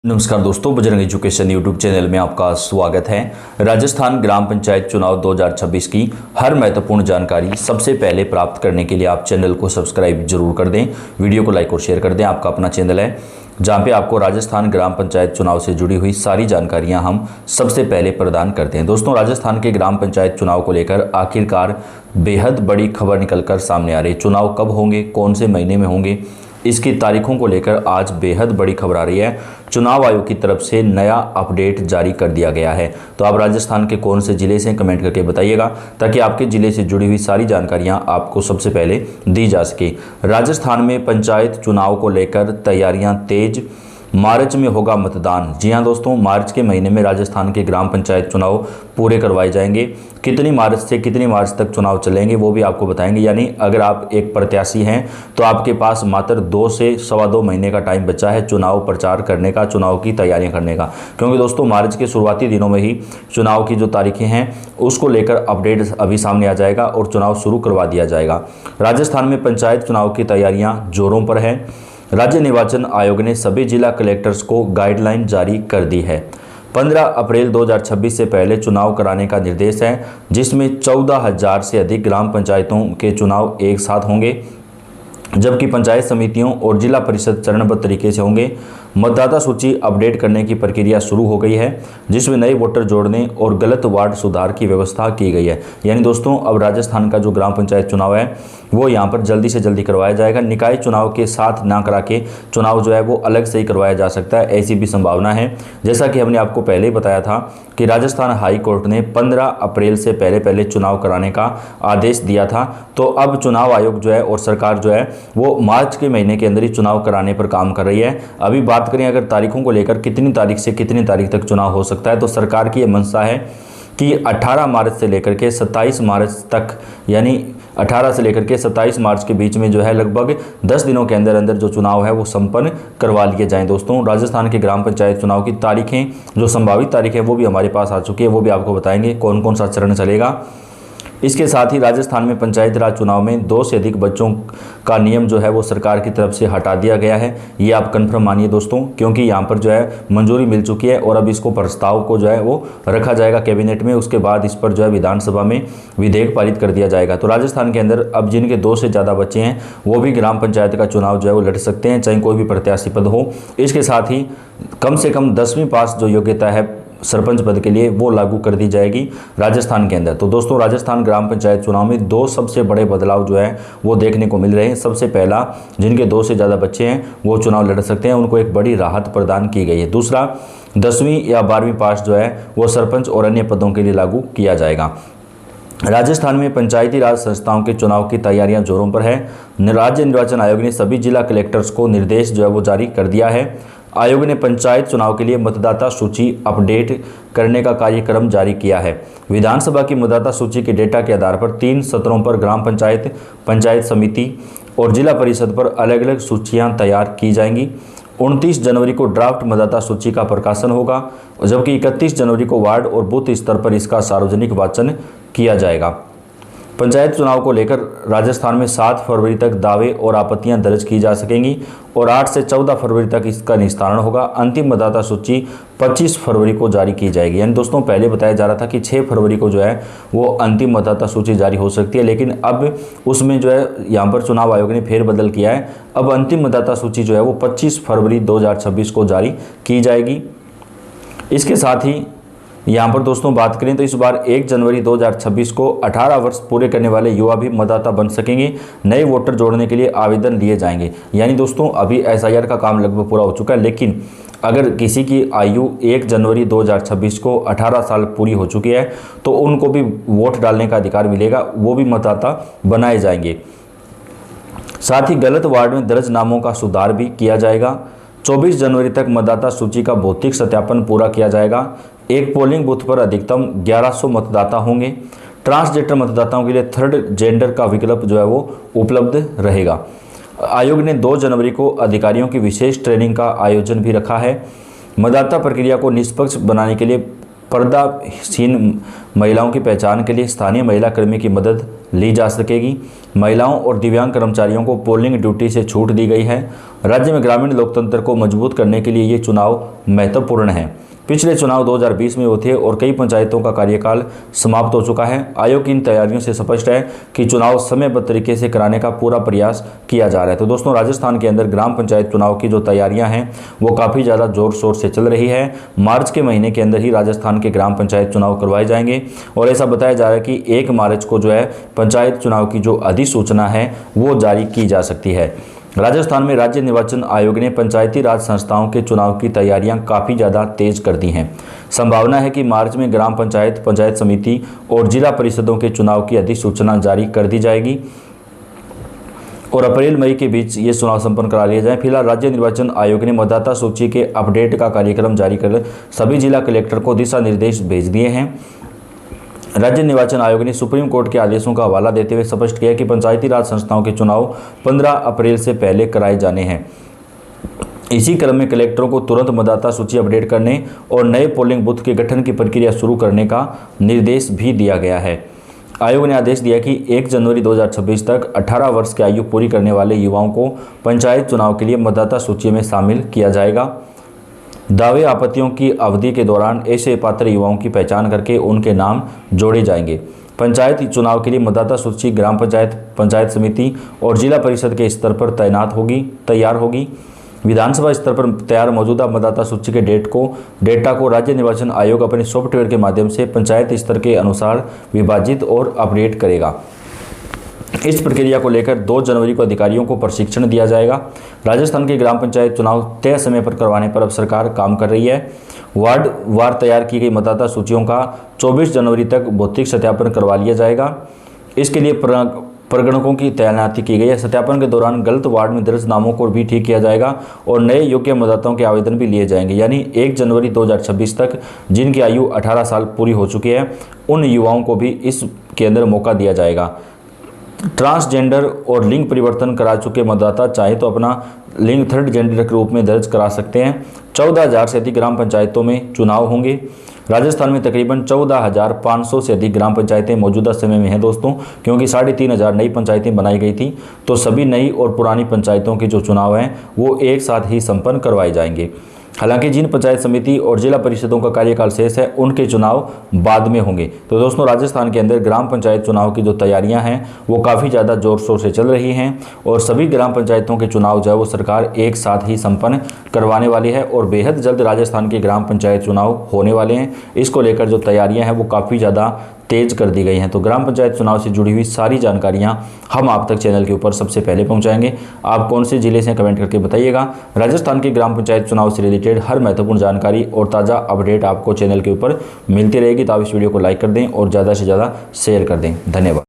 नमस्कार दोस्तों, Bajrang education YouTube channel में आपका स्वागत है। राजस्थान ग्राम पंचायत चुनाव 2026 की हर महत्वपूर्ण जानकारी सबसे पहले प्राप्त करने के लिए आप चैनल को सब्सक्राइब जरूर कर दें, वीडियो को लाइक और शेयर कर दें। आपका अपना चैनल है जहां पे आपको राजस्थान ग्राम पंचायत चुनाव से जुड़ी हुई सारी जानकारियां हम सबसे पहले प्रदान करते हैं। दोस्तों, राजस्थान के ग्राम पंचायत चुनाव को लेकर आखिरकार बेहद बड़ी खबर निकलकर सामने आ रही है। चुनाव कब होंगे, कौन से महीने में होंगे, इसकी तारीखों को लेकर आज बेहद बड़ी खबर आ रही है। चुनाव आयोग की तरफ से नया अपडेट जारी कर दिया गया है। तो आप राजस्थान के कौन से जिले से कमेंट करके बताइएगा, ताकि आपके जिले से जुड़ी हुई सारी जानकारियां आपको सबसे पहले दी जा सके। राजस्थान में पंचायत चुनाव को लेकर तैयारियां तेज, मार्च में होगा मतदान। जी हां दोस्तों, मार्च के महीने में राजस्थान के ग्राम पंचायत चुनाव पूरे करवाए जाएंगे। कितनी मार्च से कितनी मार्च तक चुनाव चलेंगे वो भी आपको बताएंगे। यानी अगर आप एक प्रत्याशी हैं तो आपके पास मात्र 2 से सवा 2 महीने का टाइम बचा है चुनाव प्रचार करने का, चुनाव की तैयारियां करने का। क्योंकि दोस्तों, मार्च के शुरुआती दिनों में ही चुनाव की जो तारीखें हैं उसको लेकर अपडेट अभी सामने आ जाएगा और चुनाव शुरू करवा दिया जाएगा। राजस्थान में पंचायत चुनाव की तैयारियां जोरों पर है। राज्य निर्वाचन आयोग ने सभी जिला कलेक्टर्स को गाइडलाइन जारी कर दी है। 15 अप्रैल 2026 से पहले चुनाव कराने का निर्देश है, जिसमें 14,000 से अधिक ग्राम पंचायतों के चुनाव एक साथ होंगे, जबकि पंचायत समितियों और जिला परिषद चरणबद्ध तरीके से होंगे। मतदाता सूची अपडेट करने की प्रक्रिया शुरू हो गई है, जिसमें नए वोटर जोड़ने और गलत वार्ड सुधार की व्यवस्था की गई है। यानी दोस्तों, अब राजस्थान का जो ग्राम पंचायत चुनाव है वो यहाँ पर जल्दी से जल्दी करवाया जाएगा। निकाय चुनाव के साथ ना करा के चुनाव जो है वो अलग से ही करवाया जा सकता है, ऐसी भी संभावना है। जैसा कि हमने आपको पहले ही बताया था कि राजस्थान हाई कोर्ट ने 15 अप्रैल से पहले चुनाव कराने का आदेश दिया था। तो अब चुनाव आयोग जो है और सरकार जो है वो मार्च के महीने के अंदर ही चुनाव कराने पर काम कर रही है। अभी बात करें अगर तारीखों को लेकर, कितनी तारीख से कितनी तारीख तक चुनाव हो सकता है, तो सरकार की ये मंशा है कि 18 मार्च से लेकर के 27 मार्च तक, यानी 18 से लेकर के 27 मार्च के बीच में जो है लगभग 10 दिनों के अंदर अंदर जो चुनाव है वो संपन्न करवा लिए जाएं। दोस्तों, राजस्थान के ग्राम पंचायत चुनाव की तारीखें, जो संभावित तारीखें वो भी हमारे पास आ चुकी है, वो भी आपको बताएंगे कौन कौन सा चरण चलेगा। इसके साथ ही राजस्थान में पंचायत राज चुनाव में 2 से अधिक बच्चों का नियम जो है वो सरकार की तरफ से हटा दिया गया है। ये आप कंफर्म मानिए दोस्तों, क्योंकि यहाँ पर जो है मंजूरी मिल चुकी है और अब इसको प्रस्ताव को जो है वो रखा जाएगा कैबिनेट में। उसके बाद इस पर जो है विधानसभा में विधेयक पारित कर दिया जाएगा। तो राजस्थान के अंदर अब जिनके 2 से ज़्यादा बच्चे हैं वो भी ग्राम पंचायत का चुनाव जो है वो लड़ सकते हैं, चाहे कोई भी प्रत्याशी पद हो। इसके साथ ही कम से कम 10वीं पास जो योग्यता है सरपंच पद के लिए वो लागू कर दी जाएगी राजस्थान के अंदर। तो दोस्तों, राजस्थान ग्राम पंचायत चुनाव में 2 सबसे बड़े बदलाव जो है वो देखने को मिल रहे हैं। सबसे पहला, जिनके 2 से ज़्यादा बच्चे हैं वो चुनाव लड़ सकते हैं, उनको एक बड़ी राहत प्रदान की गई है। दूसरा, 10वीं या 12वीं पास जो है वो सरपंच और अन्य पदों के लिए लागू किया जाएगा। राजस्थान में पंचायती राज संस्थाओं के चुनाव की तैयारियां जोरों पर है। राज्य निर्वाचन आयोग ने सभी जिला कलेक्टर्स को निर्देश जो है वो जारी कर दिया है। आयोग ने पंचायत चुनाव के लिए मतदाता सूची अपडेट करने का कार्यक्रम जारी किया है। विधानसभा की मतदाता सूची के डेटा के आधार पर 3 सत्रों पर ग्राम पंचायत, पंचायत समिति और जिला परिषद पर अलग अलग सूचियां तैयार की जाएंगी। 29 जनवरी को ड्राफ्ट मतदाता सूची का प्रकाशन होगा, जबकि 31 जनवरी को वार्ड और बूथ स्तर पर इसका सार्वजनिक वाचन किया जाएगा। पंचायत चुनाव को लेकर राजस्थान में 7 फरवरी तक दावे और आपत्तियां दर्ज की जा सकेंगी और 8 से 14 फरवरी तक इसका निस्तारण होगा। अंतिम मतदाता सूची 25 फरवरी को जारी की जाएगी। यानी दोस्तों, पहले बताया जा रहा था कि 6 फरवरी को जो है वो अंतिम मतदाता सूची जारी हो सकती है, लेकिन अब उसमें जो है यहाँ पर चुनाव आयोग ने फेरबदल किया है। अब अंतिम मतदाता सूची जो है वो 25 फरवरी 2026 को जारी की जाएगी। इसके साथ ही यहाँ पर दोस्तों बात करें तो इस बार 1 जनवरी 2026 को 18 वर्ष पूरे करने वाले युवा भी मतदाता बन सकेंगे। नए वोटर जोड़ने के लिए आवेदन लिए जाएंगे। यानी दोस्तों, अभी SIR का काम लगभग पूरा हो चुका है, लेकिन अगर किसी की आयु 1 जनवरी 2026 को 18 साल पूरी हो चुकी है तो उनको भी वोट डालने का अधिकार मिलेगा, वो भी मतदाता बनाए जाएंगे। साथ ही गलत वार्ड में दर्ज नामों का सुधार भी किया जाएगा। 24 जनवरी तक मतदाता सूची का भौतिक सत्यापन पूरा किया जाएगा। एक पोलिंग बूथ पर अधिकतम 1100 मतदाता होंगे। ट्रांसजेंडर मतदाताओं के लिए 3rd जेंडर का विकल्प जो है वो उपलब्ध रहेगा। आयोग ने 2 जनवरी को अधिकारियों की विशेष ट्रेनिंग का आयोजन भी रखा है। मतदाता प्रक्रिया को निष्पक्ष बनाने के लिए पर्दाहीन महिलाओं की पहचान के लिए स्थानीय महिला कर्मी की मदद ली जा सकेगी। महिलाओं और दिव्यांग कर्मचारियों को पोलिंग ड्यूटी से छूट दी गई है। राज्य में ग्रामीण लोकतंत्र को मजबूत करने के लिए ये चुनाव महत्वपूर्ण है। पिछले चुनाव 2020 में हुए थे और कई पंचायतों का कार्यकाल समाप्त हो चुका है। आयोग की इन तैयारियों से स्पष्ट है कि चुनाव समयबद्ध तरीके से कराने का पूरा प्रयास किया जा रहा है। तो दोस्तों, राजस्थान के अंदर ग्राम पंचायत चुनाव की जो तैयारियां हैं वो काफ़ी ज़्यादा जोर शोर से चल रही है। मार्च के महीने के अंदर ही राजस्थान के ग्राम पंचायत चुनाव करवाए जाएंगे और ऐसा बताया जा रहा है कि 1 मार्च को जो है पंचायत चुनाव की जो अधिसूचना है वो जारी की जा सकती है। राजस्थान में राज्य निर्वाचन आयोग ने पंचायती राज संस्थाओं के चुनाव की तैयारियां काफ़ी ज़्यादा तेज कर दी हैं। संभावना है कि मार्च में ग्राम पंचायत, पंचायत समिति और जिला परिषदों के चुनाव की अधिसूचना जारी कर दी जाएगी और अप्रैल मई के बीच ये चुनाव संपन्न करा लिए जाएं। फिलहाल राज्य निर्वाचन आयोग ने मतदाता सूची के अपडेट का कार्यक्रम जारी कर सभी जिला कलेक्टर को दिशा निर्देश भेज दिए हैं। राज्य निर्वाचन आयोग ने सुप्रीम कोर्ट के आदेशों का हवाला देते हुए स्पष्ट किया कि पंचायती राज संस्थाओं के चुनाव 15 अप्रैल से पहले कराए जाने हैं। इसी क्रम में कलेक्टरों को तुरंत मतदाता सूची अपडेट करने और नए पोलिंग बूथ के गठन की प्रक्रिया शुरू करने का निर्देश भी दिया गया है। आयोग ने आदेश दिया कि 1 जनवरी 2026 तक 18 वर्ष की आयु पूरी करने वाले युवाओं को पंचायत चुनाव के लिए मतदाता सूची में शामिल किया जाएगा। दावे आपत्तियों की अवधि के दौरान ऐसे पात्र युवाओं की पहचान करके उनके नाम जोड़े जाएंगे। पंचायत चुनाव के लिए मतदाता सूची ग्राम पंचायत, पंचायत समिति और जिला परिषद के स्तर पर तैयार होगी। विधानसभा स्तर पर तैयार मौजूदा मतदाता सूची के डेटा को राज्य निर्वाचन आयोग अपने सॉफ्टवेयर के माध्यम से पंचायत स्तर के अनुसार विभाजित और अपडेट करेगा। इस प्रक्रिया को लेकर 2 जनवरी को अधिकारियों को प्रशिक्षण दिया जाएगा। राजस्थान के ग्राम पंचायत चुनाव तय समय पर करवाने पर अब सरकार काम कर रही है। वार्ड वार तैयार की गई मतदाता सूचियों का 24 जनवरी तक भौतिक सत्यापन करवा लिया जाएगा। इसके लिए प्रगणकों की तैनाती की गई है। सत्यापन के दौरान गलत वार्ड में दर्ज नामों को भी ठीक किया जाएगा और नए योग्य मतदाताओं के आवेदन भी लिए जाएंगे। यानी 1 जनवरी 2026 तक जिनकी आयु 18 साल पूरी हो चुकी है उन युवाओं को भी इसके अंदर मौका दिया जाएगा। ट्रांसजेंडर और लिंग परिवर्तन करा चुके मतदाता चाहे तो अपना लिंग थर्ड जेंडर के रूप में दर्ज करा सकते हैं। 14,000 से अधिक ग्राम पंचायतों में चुनाव होंगे। राजस्थान में तकरीबन 14,500 से अधिक ग्राम पंचायतें मौजूदा समय में हैं दोस्तों, क्योंकि 3,500 नई पंचायतें बनाई गई थी। तो सभी नई और पुरानी पंचायतों के जो चुनाव हैं वो एक साथ ही संपन्न करवाए जाएंगे। हालांकि जिन पंचायत समिति और जिला परिषदों का कार्यकाल शेष है उनके चुनाव बाद में होंगे। तो दोस्तों, राजस्थान के अंदर ग्राम पंचायत चुनाव की जो तैयारियां हैं वो काफ़ी ज़्यादा जोर शोर से चल रही हैं और सभी ग्राम पंचायतों के चुनाव जो है वो सरकार एक साथ ही संपन्न करवाने वाली है और बेहद जल्द राजस्थान के ग्राम पंचायत चुनाव होने वाले हैं। इसको लेकर जो तैयारियाँ हैं वो काफ़ी ज़्यादा तेज कर दी गई हैं। तो ग्राम पंचायत चुनाव से जुड़ी हुई सारी जानकारियां हम आप तक चैनल के ऊपर सबसे पहले पहुंचाएंगे। आप कौन से जिले से कमेंट करके बताइएगा। राजस्थान के ग्राम पंचायत चुनाव से रिलेटेड हर महत्वपूर्ण जानकारी और ताज़ा अपडेट आपको चैनल के ऊपर मिलती रहेगी। तो आप इस वीडियो को लाइक कर दें और ज़्यादा से ज़्यादा शेयर कर दें। धन्यवाद।